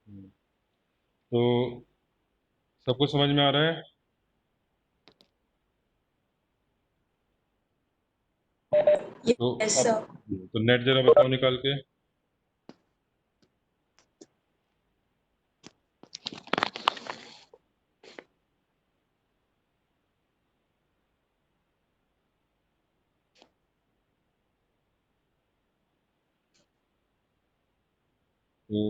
हम्म, तो सबको समझ में आ रहा है? तो यस अब सर। तो नेट जरा बताओ निकाल के। तो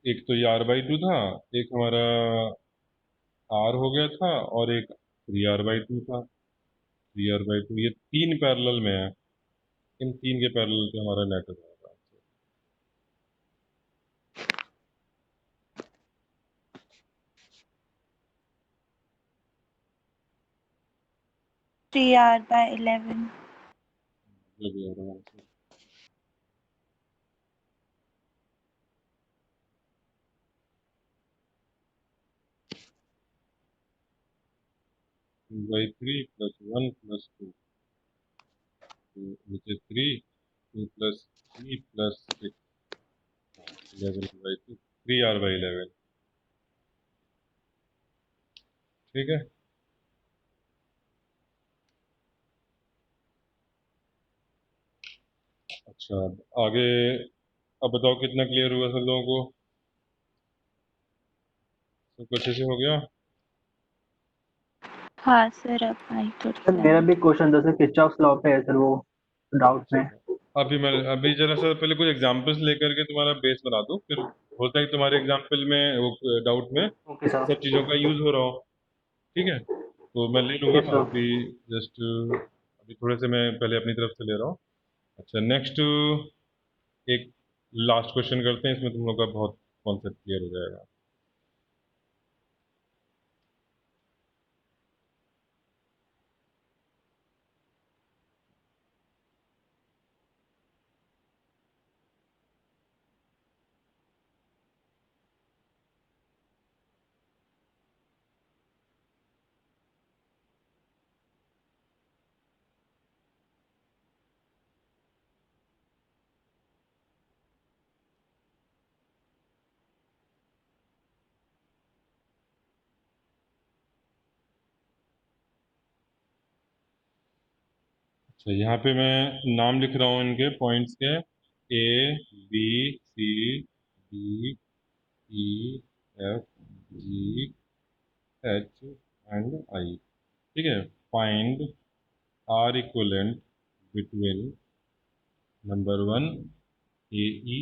एक तो ये R/2 था, एक हमारा R हो गया था, और एक 3R/2 था। 3R/2 ये तीन पैरेलल में है। इन तीन के पैरेलल पे हमारा नेट हो जाएगा। 3R/11। जो भी होगा आंसर। 2/3 + 1 + 2, which is 3, 2 + 3 + 6, 11/2, 3R/11। ठीक है। अच्छा, अब आगे, अब बताओ कितना क्लियर हुआ सब लोगों को? सब अच्छे से हो गया? हाँ सर, अब आई थोड़ी सर मेरा भी क्लैरिटी। क्वेश्चन था सर, किरचॉफ लॉ पे है सर वो डाउट में। अच्छा, अभी जरा सा पहले कुछ एग्जांपल्स लेकर के तुम्हारा बेस बना दूं, फिर होता है कि तुम्हारे एग्जांपल में वो डाउट में ओके सर। सब चीज़ों का यूज हो रहा हो। ठीक है, तो मैं ले लूंगा यस सर। अभी। जस्ट अभी थोड़े से मैं पहले अपनी तरफ से ले रहा हूँ। अच्छा, नेक्स्ट एक लास्ट क्वेश्चन करते हैं, इसमें तुम लोग का बहुत कॉन्सेप्ट क्लियर हो जाएगा। अच्छा, यहाँ पे मैं नाम लिख रहा हूँ इनके पॉइंट्स के: A, B, C, D, E, F, G, H and I। ठीक है, find R equivalent between number 1 AE,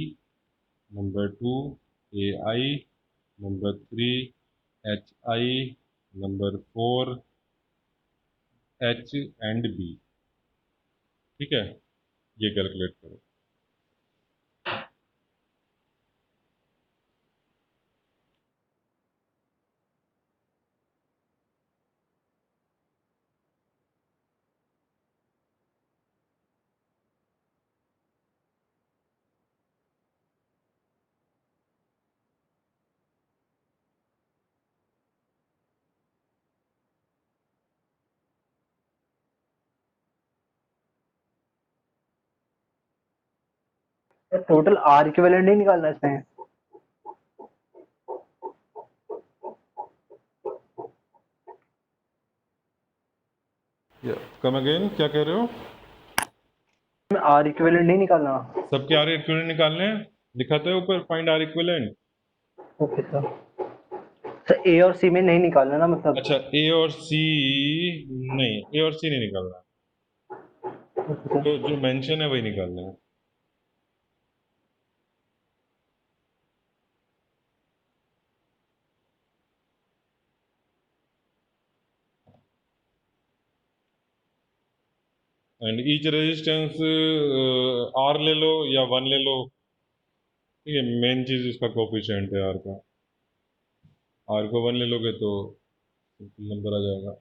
number 2 AI, number 3 HI, number 4 H and B। ठीक है, ये कैलकुलेट करो। टोटल आर इक्विवेलेंट ही निकालना है इसमें। कम अगेन, क्या कह रहे हो? आर इक्विवेलेंट नहीं निकालना। सबके आर इक्विवेलेंट निकालने हैं। दिखाते हैं ऊपर, find R equivalent. Okay sir. Sir A और सी में नहीं निकालना ना मतलब। अच्छा, ए और सी, नहीं, ए और सी नहीं निकालना। Okay sir. तो जो मेंशन है वही निकालना है। एंड ईच रेजिस्टेंस आर ले लो या 1 ले लो। ठीक है, मेन चीज इसका कोफिशिएंट है आर का। आर को 1 ले लोगे तो नंबर आ जाएगा।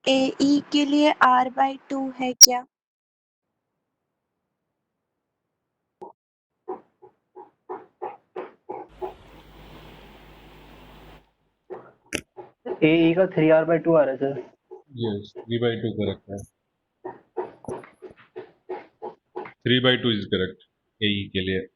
AE के लिए R/2 है क्या? ए का 3R/2 आ रहा है सर। यस, 3/2 करेक्ट है। 3/2 इज करेक्ट AE के लिए।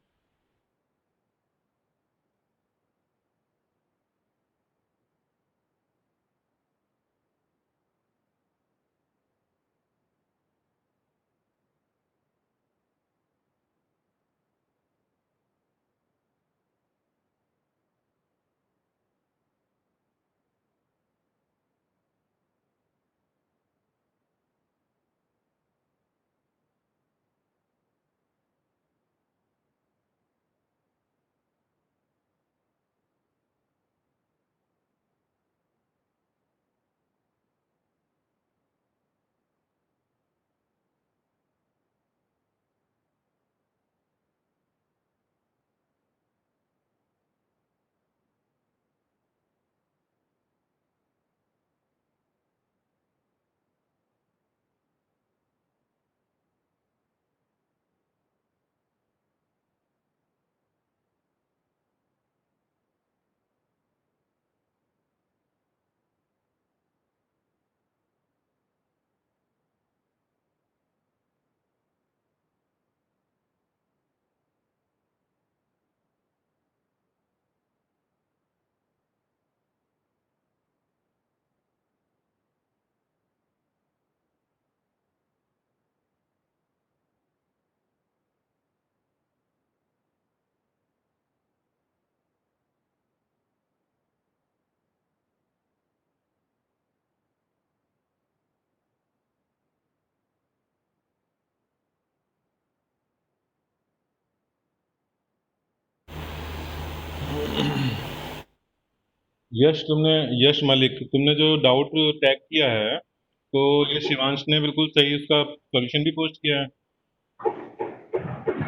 यश मलिक, तुमने जो डाउट टैग किया है, तो ये शिवांश ने बिल्कुल सही उसका सॉल्यूशन भी पोस्ट किया है।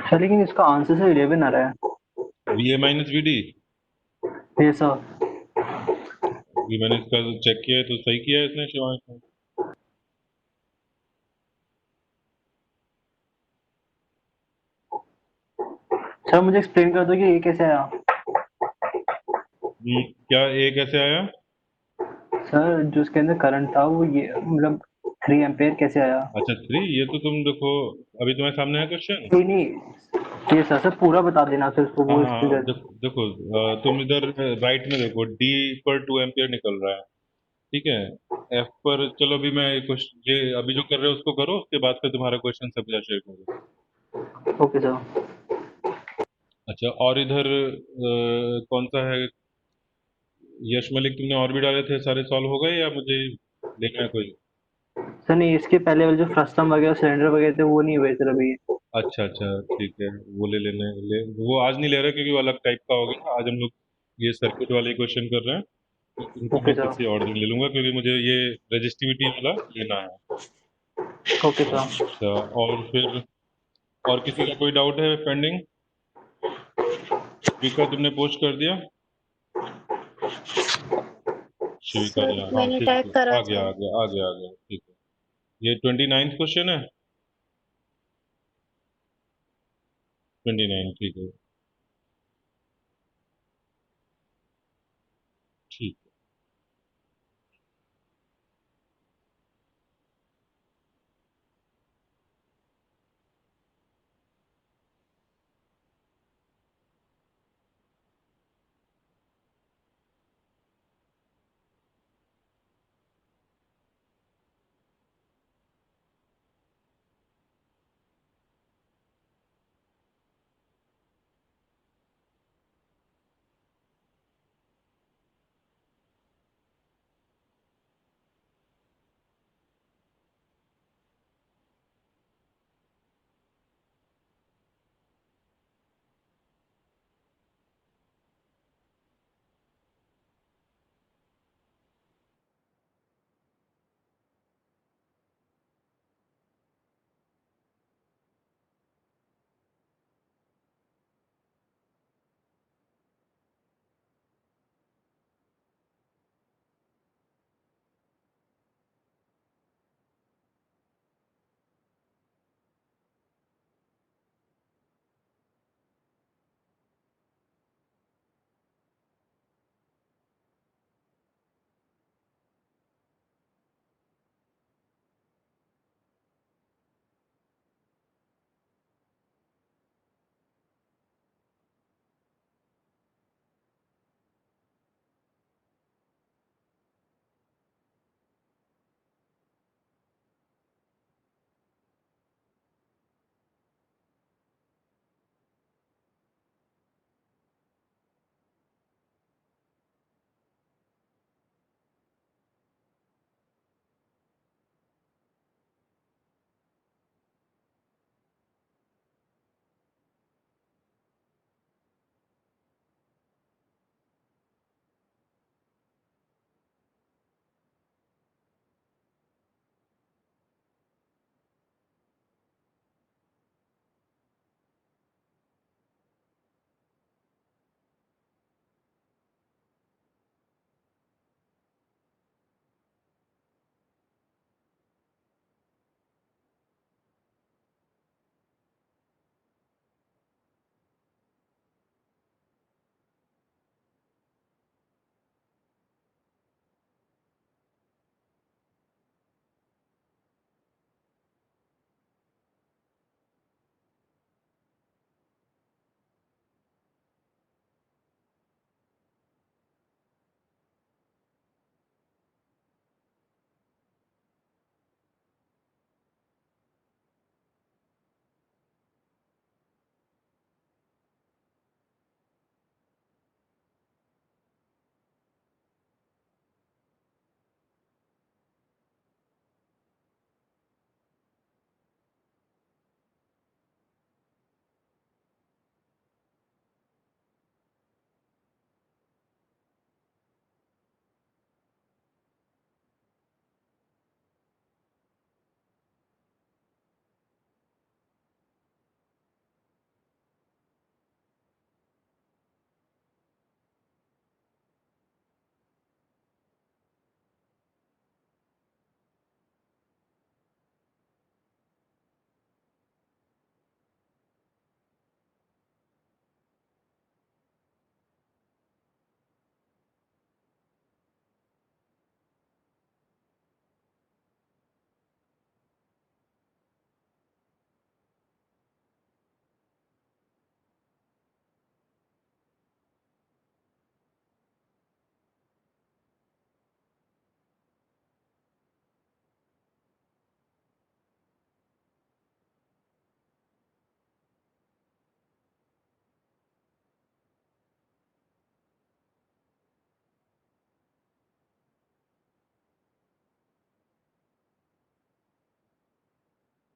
सर लेकिन इसका आंसर सर 11 आ रहा है। VA-VD। ये सर। ये मैंने इसका चेक किया है तो सही किया है इसने, शिवांश ने। सर मुझे एक्सप्लेन कर दो कि ये कैसे आया। क्या A कैसे आया? सर जो उसके अंदर करंट था वो ये मतलब 3 एम्पेयर कैसे आया। अच्छा 3, ये तो तुम देखो, अभी तुम्हारे सामने है क्वेश्चन। नहीं नहीं, ये सर पूरा बता देना फिर उसको हाँ वो हाँ, इसके। देखो, तुम इधर राइट में देखो, D पर 2 एम्पियर निकल रहा है, ठीक है। F पर चलो, अभी मैं क्वेश्चन ये अभी जो कर रहे हो उसको करो, उसके बाद फिर तुम्हारा क्वेश्चन सब शेयर करो। Okay sir. अच्छा, और इधर कौन सा है? यश मलिक, तुमने और भी डाले थे, सारे सॉल्व हो गए या मुझे लेना है कोई? सर नहीं, इसके पहले वाले जो फ्रस्टम वगैरह सिलेंडर वगैरह थे वो नहीं हुए सर अभी। अच्छा अच्छा, ठीक है। वो ले लेने ले, वो आज नहीं ले रहे क्योंकि वो अलग टाइप का हो गया। आज हम लोग ये सर्किट वाले क्वेश्चन कर रहे हैं, तो इनको ओके मैं सर। किसी और दिन ले लूंगा क्योंकि मुझे ये रजिस्टिविटी वाला लेना है। Okay sir. अच्छा, और फिर और किसी का कोई डाउट है पेंडिंग? शिविका, तुमने पोस्ट कर दिया? शिविका सर ने, हाँ मैंने ठीक टैग है, करा आ गया था। आ गया आ गया आ गया, ठीक है। ये 29th क्वेश्चन है। 29, ठीक है। ठीक।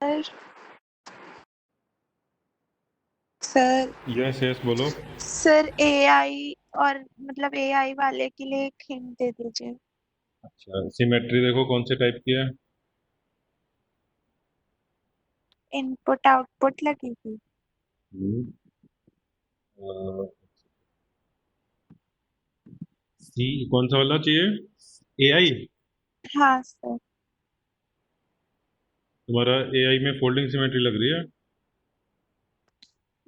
सर यस यस बोलो। सर एआई और मतलब एआई वाले के लिए एक हिंट दे दीजिए। अच्छा, सिमेट्री देखो कौन से टाइप की है। इनपुट आउटपुट लगेगी। सी कौन सा वाला चाहिए, एआई? हाँ सर। तुम्हारा एआई में फोल्डिंग सिमेट्री लग रही है।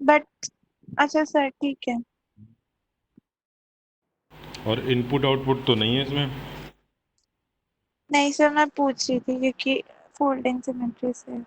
बट अच्छा सर ठीक है। और इनपुट आउटपुट तो नहीं है इसमें। नहीं सर मैं पूछ रही थी क्योंकि फोल्डिंग सिमेट्री से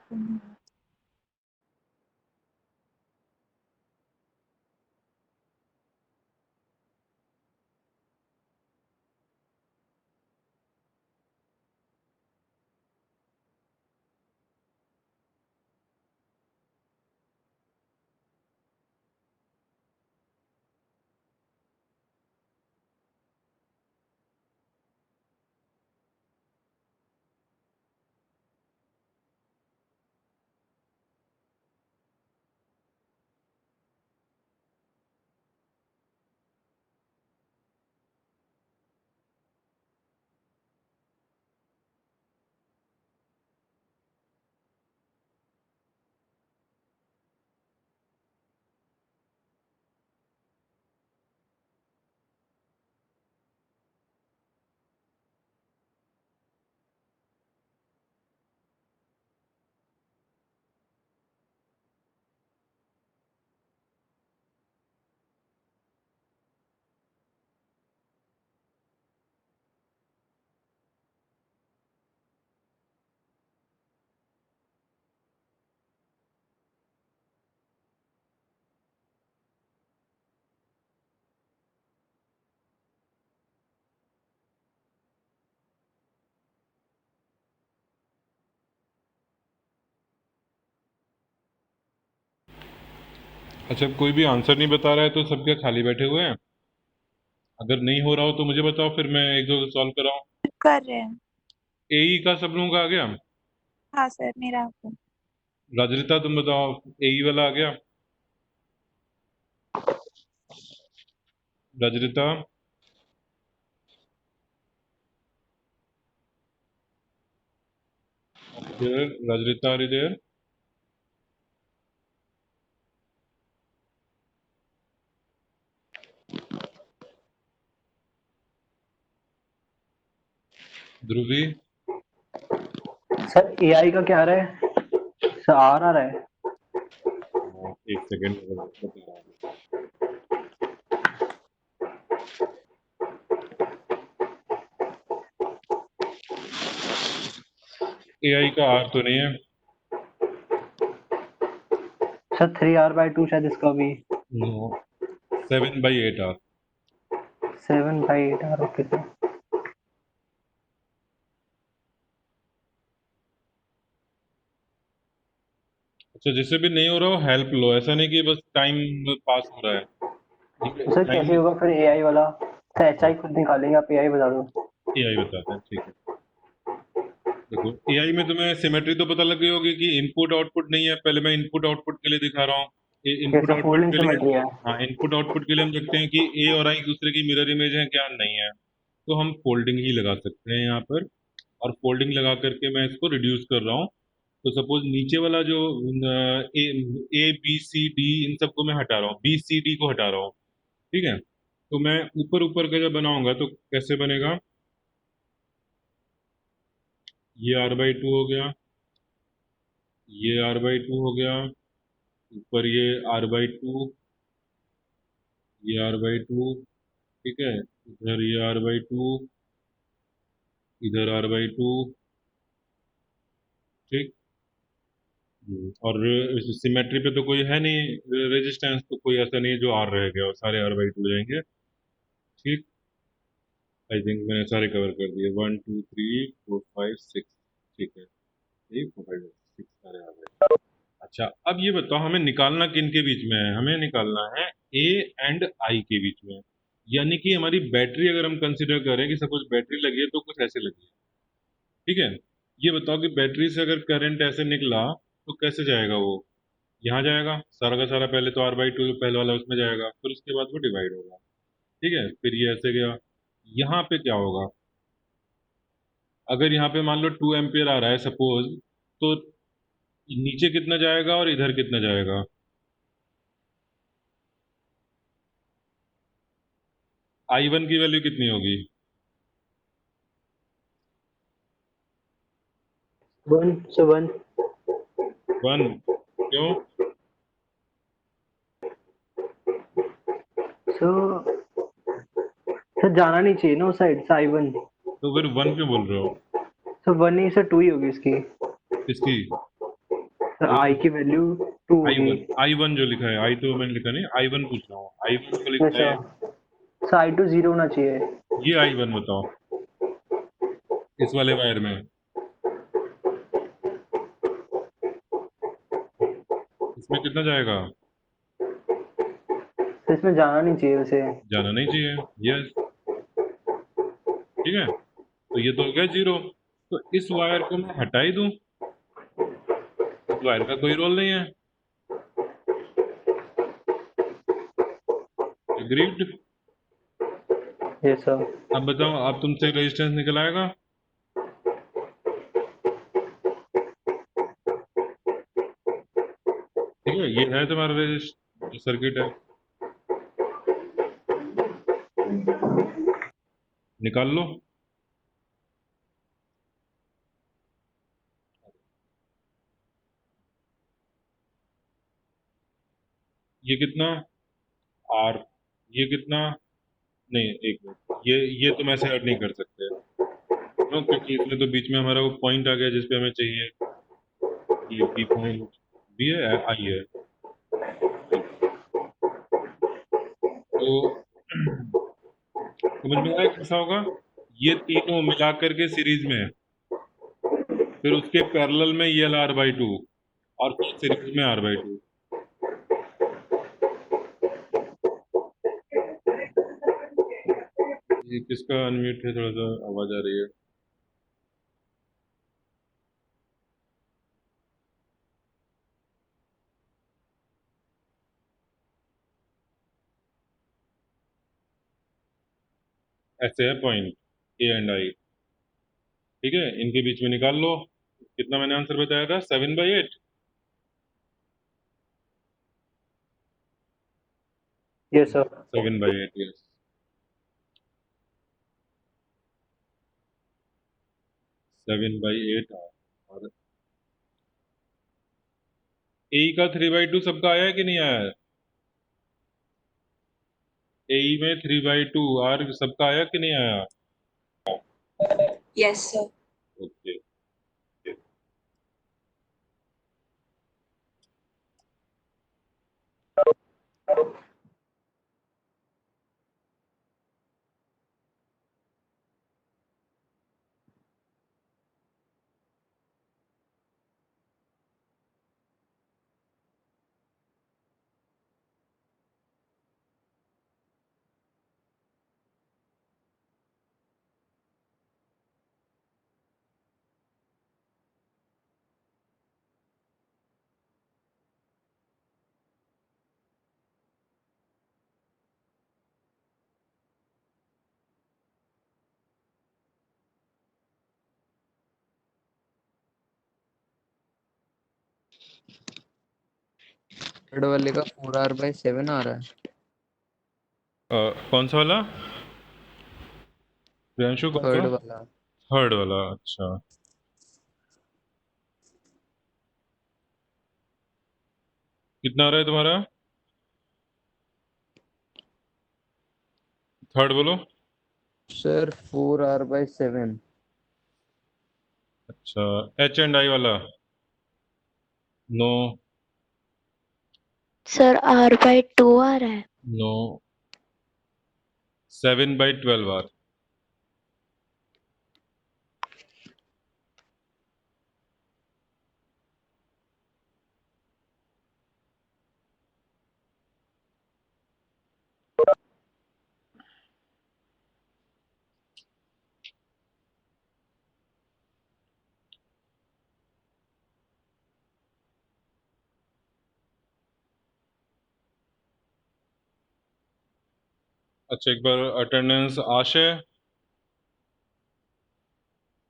अच्छा, कोई भी आंसर नहीं बता रहा है तो सब क्या खाली बैठे हुए हैं? अगर नहीं हो रहा हो तो मुझे बताओ, फिर मैं एक दो सॉल्व कराऊं। कर रहे हैं। एई का सब लोगों का आ गया। हाँ सर मेरा आपको। राजरिता तुम बताओ, एई वाला आ गया? Rajrita, there Rajrita, are there? Dhruvi? Sir AI का क्या आ रहा है? सर आर आ रहा है। एक सेकेंड बता रहा हूँ। एआई का आर तो नहीं है। सर 3R/2 शायद इसका भी। No, 7/8 R. 7/8 okay sir. अच्छा, जिससे भी नहीं हो रहा हो हेल्प लो, ऐसा नहीं कि बस टाइम पास हो रहा है। ठीक है, सर टाइम। कैसे होगा फिर एआई वाला? सर एचआई खुद निकालेंगे, आप एआई बता दो। एआई बताते हैं, ठीक है। देखो, एआई में तुम्हें सिमेट्री तो पता लग गई होगी कि इनपुट आउटपुट नहीं है। पहले मैं इनपुट आउटपुट के लिए दिखा रहा हूँ। ये इनपुट इसका आउटपुट फोल्डिंग के लिए, सिमेट्री है। हाँ, इनपुट आउटपुट के लिए हम देखते हैं कि ए और आई एक दूसरे की मिरर इमेज है क्या, नहीं है। तो हम फोल्डिंग ही लगा सकते हैं यहाँ पर। और फोल्डिंग लगा करके मैं इसको रिड्यूस कर रहा हूँ। तो सपोज नीचे वाला जो ए ए बी सी डी, इन सबको मैं हटा रहा हूँ, बी सी डी को हटा रहा हूँ। ठीक है। तो मैं ऊपर ऊपर का जब बनाऊंगा तो कैसे बनेगा? ये R/2 हो गया, ये R/2 हो गया, ऊपर ये R/2, ये R/2। ठीक है, इधर ये R/2, इधर R/2। ठीक। और सिमेट्री पे तो कोई है नहीं रेजिस्टेंस, तो कोई ऐसा नहीं है जो R रह गया और सारे R/2 जाएंगे। ठीक। आई थिंक मैंने सारे कवर कर दिए, 1 2 3 4 5 6। ठीक है, 3 4 5 6 सारे आ गए। अच्छा, अब ये बताओ हमें निकालना किन के बीच में है? हमें निकालना है ए एंड आई के बीच में। यानी कि हमारी बैटरी अगर हम कंसिडर करें कि सपोज बैटरी लगी है तो कुछ ऐसे लगी है। ठीक है। ये बताओ कि बैटरी से अगर करंट ऐसे निकला तो कैसे जाएगा वो? यहाँ जाएगा सारा का सारा, पहले तो r/2 पहले वाला उसमें जाएगा, फिर उसके बाद वो डिवाइड होगा। ठीक है, फिर ये ऐसे गया। यहाँ पे क्या होगा? अगर यहाँ पे मान लो 2 एम्पियर आ रहा है सपोज, तो नीचे कितना जाएगा और इधर कितना जाएगा? I1 की वैल्यू कितनी होगी? 1 से 1। 1। क्यों? सो सर जाना नहीं चाहिए ना उस साइड से I1। तो फिर 1 क्यों बोल रहे हो? सर 1 नहीं सर 2 ही होगी इसकी। इसकी सर तो I की वैल्यू 2 होगी। I1 जो लिखा है, I2 मैंने लिखा नहीं, I1 पूछ रहा हूँ। I1 को लिखना अच्छा है, सर I2 0 होना चाहिए। ये I1 बताओ इस वाले वायर में, इसमें कितना जाएगा? सर इसमें जाना नहीं चाहिए वैसे। जाना नहीं चाहिए, यस। ठीक है, तो ये तो हो गया 0। तो इस वायर को मैं हटा ही दूं, इस वायर का कोई रोल नहीं है। एग्रीड? ये सर। अब बताओ, अब तुमसे रेजिस्टेंस निकल आएगा? ठीक है, ये है तुम्हारा रेजिस्ट सर्किट है, निकाल लो। ये कितना? आर। ये कितना? नहीं, एक मिनट, ये तुम ऐसे ऐड नहीं कर सकते। क्यों? क्योंकि इसमें तो बीच में हमारा वो पॉइंट आ गया जिसपे हमें चाहिए। ये बी पॉइंट, बी है, आई है। तो समझ में आया कैसा होगा? ये तीनों मिला करके सीरीज में है, फिर उसके पैरेलल में ये R/2, और फिर सीरीज में R/2। ये किसका अनम्यूट है? थोड़ा सा आवाज आ रही है। ऐसे है पॉइंट A एंड I। ठीक है, इनके बीच में निकाल लो। कितना मैंने आंसर बताया था? 7/8। ये सर। 7/8, यस। 7/8। और ए का 3/2 सबका आया है कि नहीं आया है? ए में 3/2 आर सबका आया कि नहीं आया? Yes, sir. ओके। थर्ड वाले का 4R/7 आ रहा है। कौन सा वाला प्रियांशु? कौन सा? थर्ड वाला। थर्ड वाला, अच्छा। कितना आ रहा है तुम्हारा? थर्ड बोलो। Sir 4R/7। अच्छा, एच एंड आई वाला? नो। सर R/2 आ रहा है। नो। 7/12 आर। अच्छा, एक बार अटेंडेंस। आशय,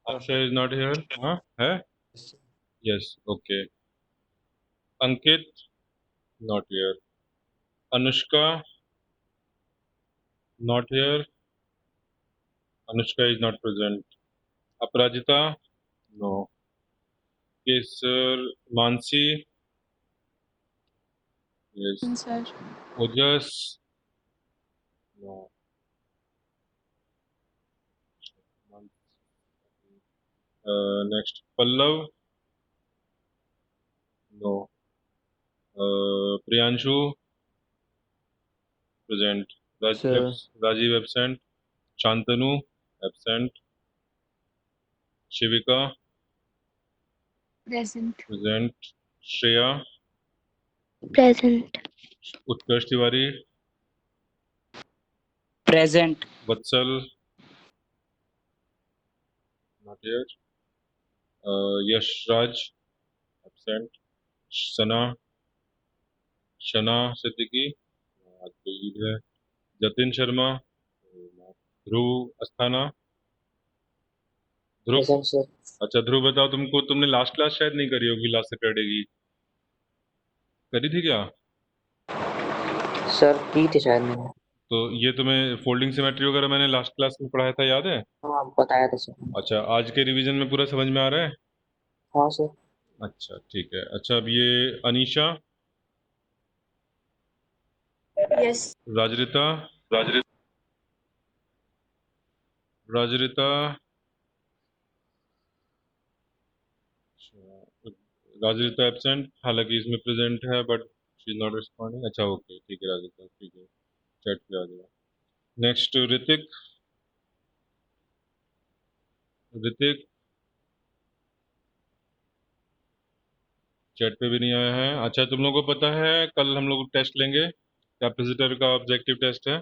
आशय इज नॉट हियर। हाँ है। Yes, okay. Ankit, not here. Anushka, not here. Anushka is not present. Aparajita, no. Kesar, Mansi, yes. Sir. Ojas, no. Next Pallav, no. Priyanshu, present. Sir. Rajeev absent. Shantanu, absent. Shivika, present. Present. Shreya, present. Utkarsh Tiwari, present. Vatsal, not here. Yashraj, absent. Sana, Shana Siddiqui, आज तो ईद है। Jatin Sharma, Dhruv Asthana, Dhruv. Present sir. अच्छा ध्रुव, बताओ, तुमने last class शायद नहीं करी होगी, लास्ट सैटरडे की करी थी क्या? सर की थी शायद मैंने। तो ये तुम्हें फोल्डिंग सिमेट्री वगैरह मैंने लास्ट क्लास में पढ़ाया था, याद है? हाँ बताया था सर। अच्छा, आज के रिवीजन में पूरा समझ में आ रहा है? हाँ सर। अच्छा ठीक है। अच्छा, अब ये अनीशा, यस। राजरिता, राजरिता, अच्छा, राजरिता एब्सेंट, हालांकि इसमें प्रेजेंट है but she is not responding. अच्छा ओके, ठीक है राजरिता, ठीक है, चैट पे आ गया। नेक्स्ट ऋतिक, ऋतिक चैट पे भी नहीं आया है। अच्छा, तुम लोगों को पता है कल हम लोग टेस्ट लेंगे, कैपेसिटर का ऑब्जेक्टिव टेस्ट है।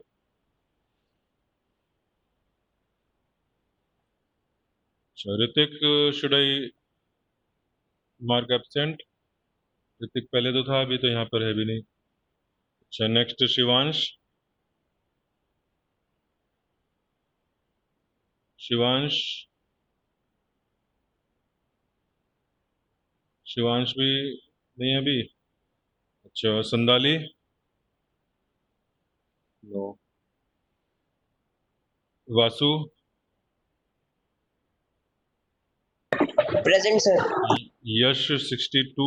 अच्छा Hrithik, should I mark absent? Hrithik पहले तो था, अभी तो यहाँ पर है भी नहीं। अच्छा नेक्स्ट शिवांश, शिवांश, शिवांश भी नहीं है अभी। अच्छा Sandali, no. Vasu, present sir. Yash 62,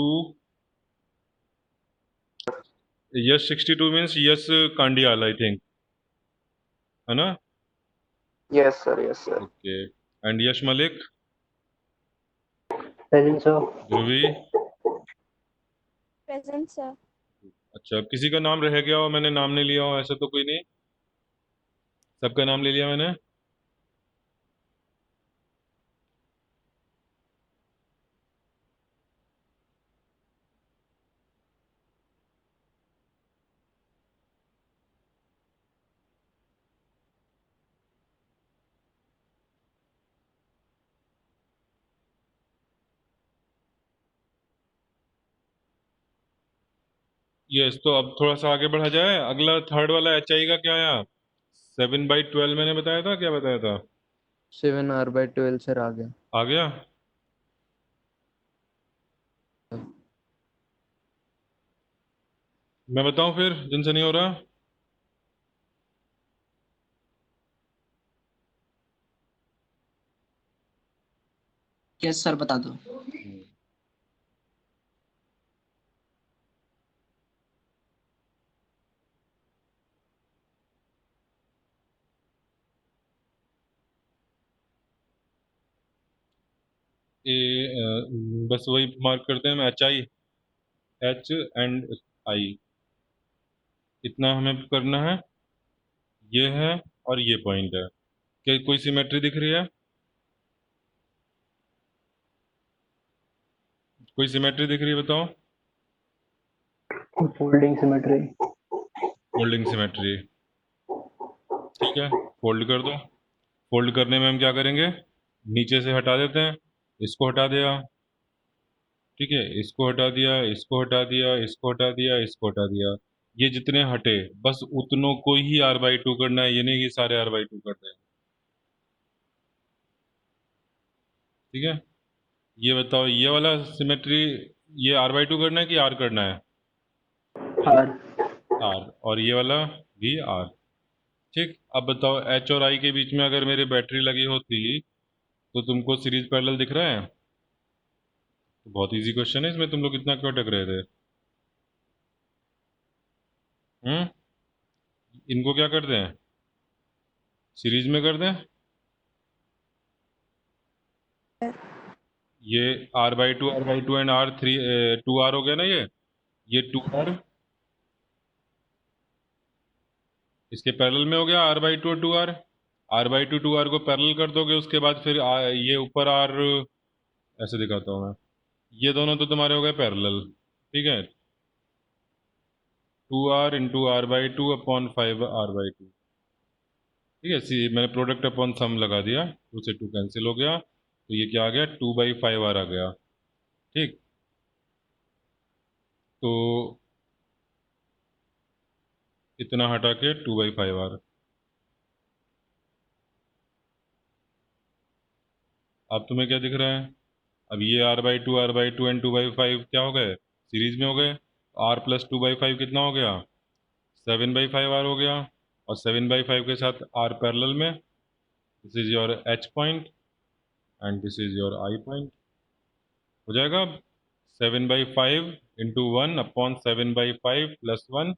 Yash 62 means Yash Kandiyal I think, है ना? Yes sir, yes sir. Okay. And Yash Malik, present sir. Dhruvi. Present sir. अच्छा, किसी का नाम रह गया हो, मैंने नाम नहीं लिया हो, ऐसा तो कोई नहीं? सबका नाम ले लिया मैंने। यस, तो अब थोड़ा सा आगे बढ़ा जाए। अगला थर्ड वाला एच आई का क्या आया? 7/12 मैंने बताया था, क्या बताया था? 7R/12 सर आ गया। आ गया। मैं बताऊं फिर, जिनसे नहीं हो रहा? यस सर, बता दो। ए, बस वही मार्क करते हैं, H I, H and I, इतना हमें करना है। ये है और ये पॉइंट है। क्या कोई सिमेट्री दिख रही है? कोई सिमेट्री दिख रही है, बताओ। Folding symmetry. फोल्डिंग सिमेट्री, ठीक है, फोल्ड कर दो। फोल्ड करने में हम क्या करेंगे? नीचे से हटा देते हैं, इसको हटा दिया, ठीक है, इसको हटा दिया, इसको हटा दिया, इसको हटा दिया, इसको हटा दिया। ये जितने हटे बस उतनों को ही r/2 करना है, ये नहीं कि सारे r/2 करना है। ठीक है, ये बताओ ये वाला सिमेट्री ये r/2 करना है कि r करना है? आर। r, और ये वाला भी r। ठीक, अब बताओ h और i के बीच में अगर मेरी बैटरी लगी होती तो तुमको सीरीज पैरेलल दिख रहा है? तो बहुत इजी क्वेश्चन है, इसमें तुम लोग इतना क्यों अटक रहे थे? इनको क्या कर दें, सीरीज में कर दें? ये r/2 एंड r3 2r हो गया ना, ये 2r इसके पैरेलल में हो गया, r/2 और 2r। r/2 2r को पैरेलल कर दोगे, उसके बाद फिर ये ऊपर r, ऐसे दिखाता हूँ मैं, ये दोनों तो तुम्हारे हो गए पैरेलल। ठीक है, 2r into r/2 upon 5r/2। ठीक है, मैंने प्रोडक्ट अपॉन सम लगा दिया, 2 से 2 कैंसिल हो गया, तो ये क्या आ गया, 2/5r आ गया। ठीक, तो इतना हटा के 2/5r। अब तुम्हें क्या दिख रहा है? अब ये r/2 एंड 2/5 क्या हो गए, सीरीज में हो गए। r प्लस 2/5 कितना हो गया, 7/5r हो गया, और 7/5 के साथ r पैरेलल में, this is your h point and this is your i point. हो जाएगा 7/5 इंटू 1 अपॉन 7/5 प्लस 1,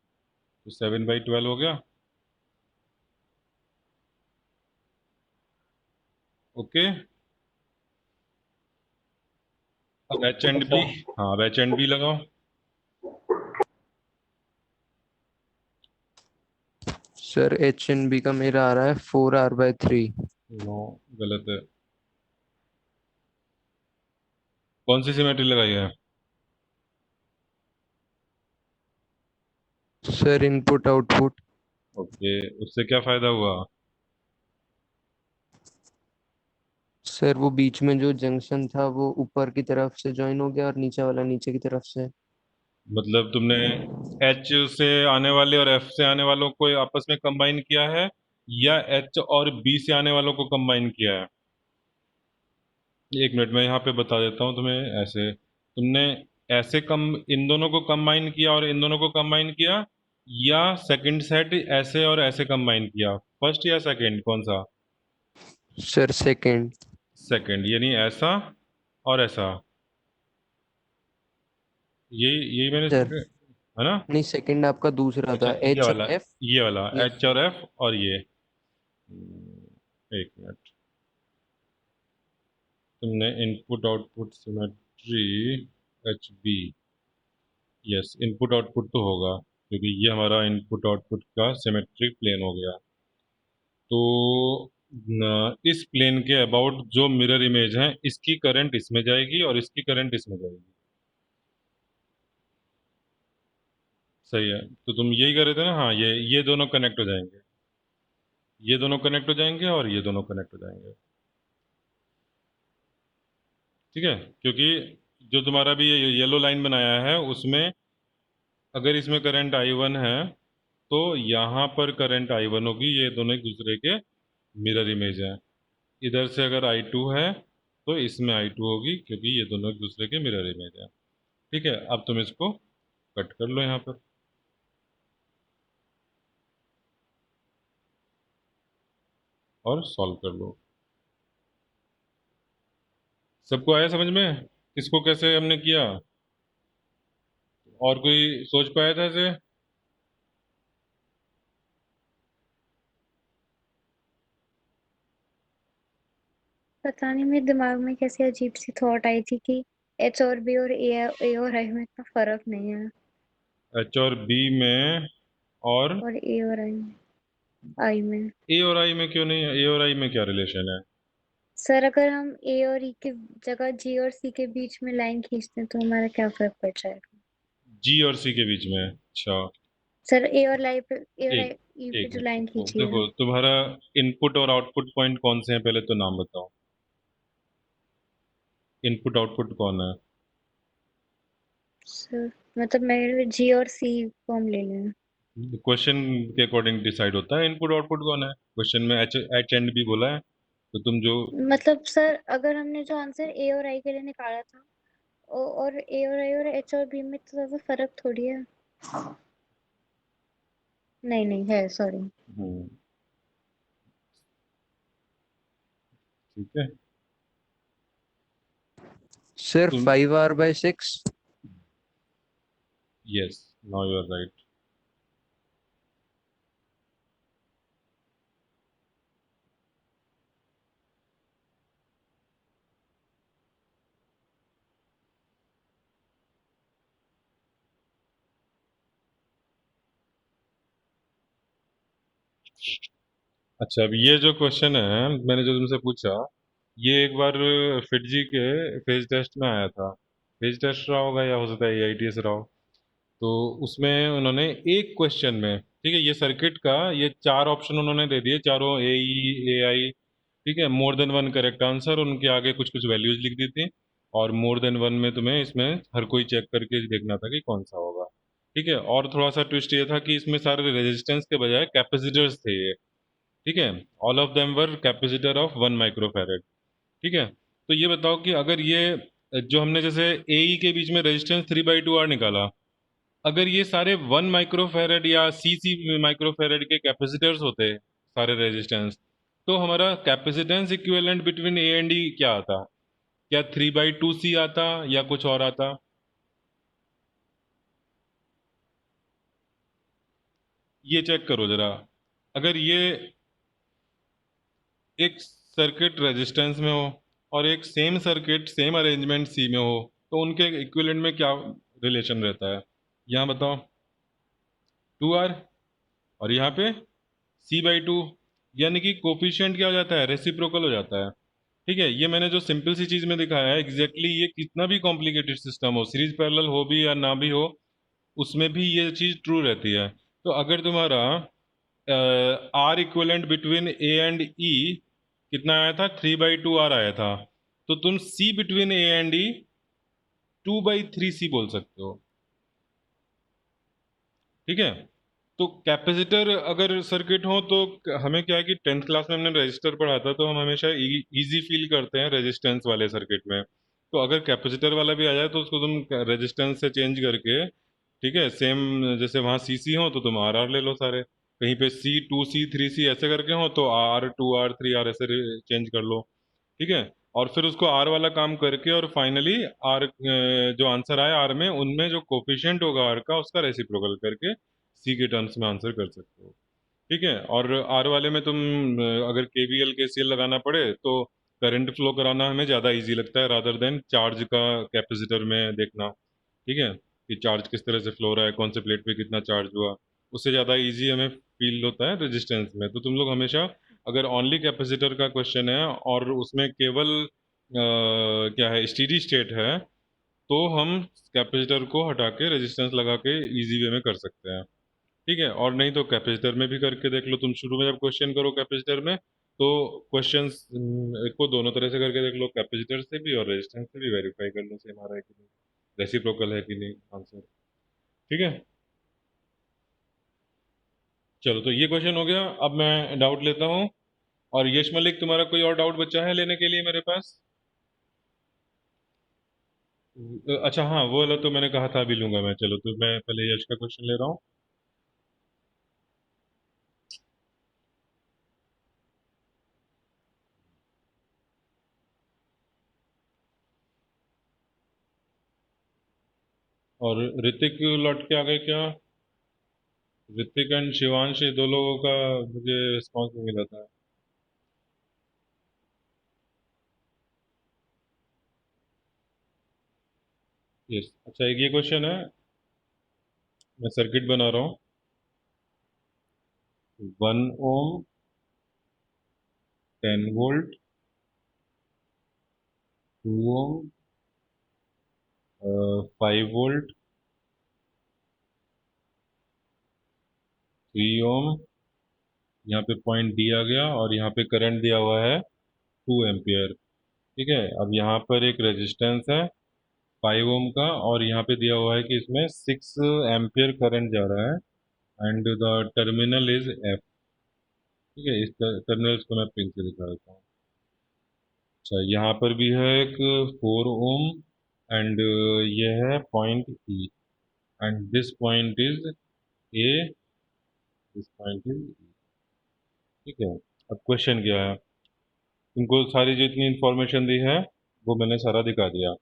तो 7/12 हो गया। ओके, अब h एंड b, हाँ अब h एंड b लगाओ। सर एच एन बी का मेरा आ रहा है 4r/3। नो, गलत है। कौन सी सिमेट्री लगाई है? Sir input output. ओके, उससे क्या फायदा हुआ? सर वो बीच में जो जंक्शन था वो ऊपर की तरफ से ज्वाइन हो गया और नीचे वाला नीचे की तरफ से। मतलब तुमने H से आने वाले और F से आने वालों को आपस में कंबाइन किया है, या H और B से आने वालों को कंबाइन किया है? एक मिनट में यहाँ पे बता देता हूँ तुम्हें। ऐसे तुमने ऐसे कम इन दोनों को कंबाइन किया और इन दोनों को कंबाइन किया, या सेकंड सेट ऐसे और ऐसे कंबाइन किया, फर्स्ट या सेकंड, कौन सा? Sir second. सेकंड, यानी ऐसा और ऐसा, यही मैंने सर है ना? नहीं, सेकंड आपका दूसरा अच्छा, था, ये एच वाला, और एफ। ये वाला यस H सर। और F, और ये एक मिनट, तुमने input output symmetry HB, yes input output तो होगा, क्योंकि ये हमारा इनपुट आउटपुट का सिमेट्रिक प्लेन हो गया। तो इस प्लेन के अबाउट जो मिरर इमेज है, इसकी करंट इसमें जाएगी और इसकी करंट इसमें जाएगी। सही है, तो तुम यही कर रहे थे ना? हाँ, ये दोनों कनेक्ट हो जाएंगे, ये दोनों कनेक्ट हो जाएंगे और ये दोनों कनेक्ट हो जाएंगे। ठीक है, क्योंकि जो तुम्हारा भी ये येलो लाइन बनाया है उसमें अगर इसमें करंट I1 है, तो यहाँ पर करंट I1 होगी, ये दोनों एक दूसरे के मिरर इमेज हैं। इधर से अगर I2 है तो इसमें I2 होगी, क्योंकि ये दोनों एक दूसरे के मिरर इमेज हैं। ठीक है, अब तुम इसको कट कर लो यहाँ पर, और सॉल्व कर लो। सबको आया समझ में, किसको कैसे हमने किया? और कोई सोच पाया था ऐसे? पता नहीं मेरे दिमाग में कैसी अजीब सी थॉट आई थी कि एच और बी और ए और आई में इतना फर्क नहीं है, H और B में, और और ए और आई में। A और I में क्यों नहीं है? A और I में क्या रिलेशन है? सर अगर हम ए और ई के जगह जी और सी के बीच में लाइन खींचते हैं तो हमारा क्या फर्क पड़ जाएगा? G और C के बीच में? अच्छा, सर ए और एक ई पे एक जो मिनट लाइन रुको, खींची है। देखो तुम्हारा इनपुट और आउटपुट पॉइंट कौन से हैं, पहले तो नाम बताओ। इनपुट आउटपुट कौन है? सर मतलब मैं जी और सी को हम ले लें। क्वेश्चन के अकॉर्डिंग डिसाइड होता है इनपुट आउटपुट कौन है। क्वेश्चन में एच एंड बी बोला है, तो तुम जो मतलब सर अगर हमने जो आंसर ए और आई के लिए निकाला था और ए और आई और एच और बी में तो ज्यादा फर्क थोड़ी है। नहीं नहीं है, सॉरी। ठीक है। सर तुम 5r/6। Yes, now you are right. अच्छा, अब ये जो क्वेश्चन है मैंने जो तुमसे पूछा, ये एक बार फिटजी के फेज टेस्ट में आया था। फेज टेस्ट रहा होगा या हो सकता है AITS रहा हो। तो उसमें उन्होंने एक क्वेश्चन में, ठीक है, ये सर्किट का ये 4 ऑप्शन उन्होंने दे दिए, चारों AE AI, ठीक है, more than one correct answer, उनके आगे कुछ कुछ वैल्यूज लिख दी थी, और मोर देन वन में तुम्हें इसमें हर कोई चेक करके देखना था कि कौन सा होगा। ठीक है, और थोड़ा सा ट्विस्ट ये था कि इसमें सारे रेजिस्टेंस के बजाय कैपेसिटर्स थे ये। ठीक है, all of them were capacitor of 1 microfarad. ठीक है, तो ये बताओ कि अगर ये जो हमने जैसे AE के बीच में रेजिस्टेंस 3/2R निकाला, अगर ये सारे 1 माइक्रोफैरड या C माइक्रोफैरड के कैपेसिटर्स होते सारे रेजिस्टेंस, तो हमारा capacitance equivalent between A and E क्या आता? क्या 3/2C आता या कुछ और आता? ये चेक करो जरा। अगर ये एक सर्किट रेजिस्टेंस में हो और एक सेम सर्किट सेम अरेंजमेंट सी में हो, तो उनके इक्विवेलेंट में क्या रिलेशन रहता है? यहाँ बताओ, 2R, और यहाँ पे C/2, यानी कि कोफिशिएंट क्या हो जाता है, रेसिप्रोकल हो जाता है। ठीक है, ये मैंने जो सिंपल सी चीज़ में दिखाया है, एग्जैक्टली ये कितना भी कॉम्प्लिकेटेड सिस्टम हो, सीरीज पैरेलल हो भी या ना भी हो, उसमें भी ये चीज़ ट्रू रहती है। तो अगर तुम्हारा R equivalent between A and E कितना आया था, 3/2R आया था, तो तुम C between A and E 2/3C बोल सकते हो। ठीक है, तो कैपेसिटर अगर सर्किट हो तो हमें क्या है कि 10th क्लास में हमने रजिस्टर पढ़ा था, तो हम हमेशा इजी फील करते हैं रेजिस्टेंस वाले सर्किट में। तो अगर कैपेसिटर वाला भी आ जाए तो उसको तुम रेजिस्टेंस से चेंज करके, ठीक है, सेम जैसे वहाँ CC हो तो तुम RR ले लो सारे, कहीं पे C2C3C ऐसे करके हो तो R2R3R ऐसे चेंज कर लो। ठीक है, और फिर उसको R वाला काम करके और फाइनली R जो आंसर आया R में, उनमें जो कोफिशिएंट होगा R का उसका रेसिप्रोकल करके C के टर्म्स में आंसर कर सकते हो। ठीक है, और R वाले में तुम अगर KVL KCL लगाना पड़े तो करंट फ्लो कराना हमें ज़्यादा इजी लगता है रादर देन चार्ज का कैपेसिटर में देखना। ठीक है, कि चार्ज किस तरह से फ्लो रहा है, कौन से प्लेट पे कितना चार्ज हुआ, उससे ज़्यादा इजी हमें फील होता है रेजिस्टेंस में। तो तुम लोग हमेशा, अगर ओनली कैपेसिटर का क्वेश्चन है और उसमें केवल क्या है, स्टेडी स्टेट है, तो हम कैपेसिटर को हटा के रेजिस्टेंस लगा के इजी वे में कर सकते हैं। ठीक है, और नहीं तो कैपेसिटर में भी करके देख लो। तुम शुरू में जब क्वेश्चन करो कैपेसिटर में, तो क्वेश्चंस को दोनों तरह से करके देख लो, कैपेसिटर से भी और रेजिस्टेंस से भी, वेरीफाई कर लो सेम आ रहा है कि नहीं, रेसिप्रोकल है कि नहीं आंसर। ठीक है, चलो, तो ये क्वेश्चन हो गया। अब मैं डाउट लेता हूँ, और यश मलिक, तुम्हारा कोई और डाउट बचा है लेने के लिए मेरे पास? अच्छा, हाँ, वो वाला तो मैंने कहा था अभी लूंगा मैं। चलो, तो मैं पहले यश का क्वेश्चन ले रहा हूँ। और ऋतिक लौट के आ गए क्या? ऋतिक एंड शिवांश, ये दो लोगों का मुझे रिस्पॉन्स नहीं मिला था। यस, अच्छा, एक ये क्वेश्चन है, मैं सर्किट बना रहा हूँ। 1 ओम, 10 वोल्ट, 2 ओम, 5 वोल्ट, 3 ओम, यहाँ पे पॉइंट दिया गया, और यहाँ पे करंट दिया हुआ है 2 एम्पियर। ठीक है, अब यहाँ पर एक रेजिस्टेंस है 5 ओम का, और यहाँ पे दिया हुआ है कि इसमें 6 एम्पियर करंट जा रहा है, and the terminal is F. ठीक है, इस टर्मिनल्स को मैं पिन से दिखा देता हूँ। अच्छा, यहाँ पर भी है एक 4 ओम एंड ये है point E and this point is A, this point is E. ठीक है, अब क्वेश्चन क्या है, तुमको सारी जितनी इंफॉर्मेशन दी है वो मैंने सारा दिखा दिया।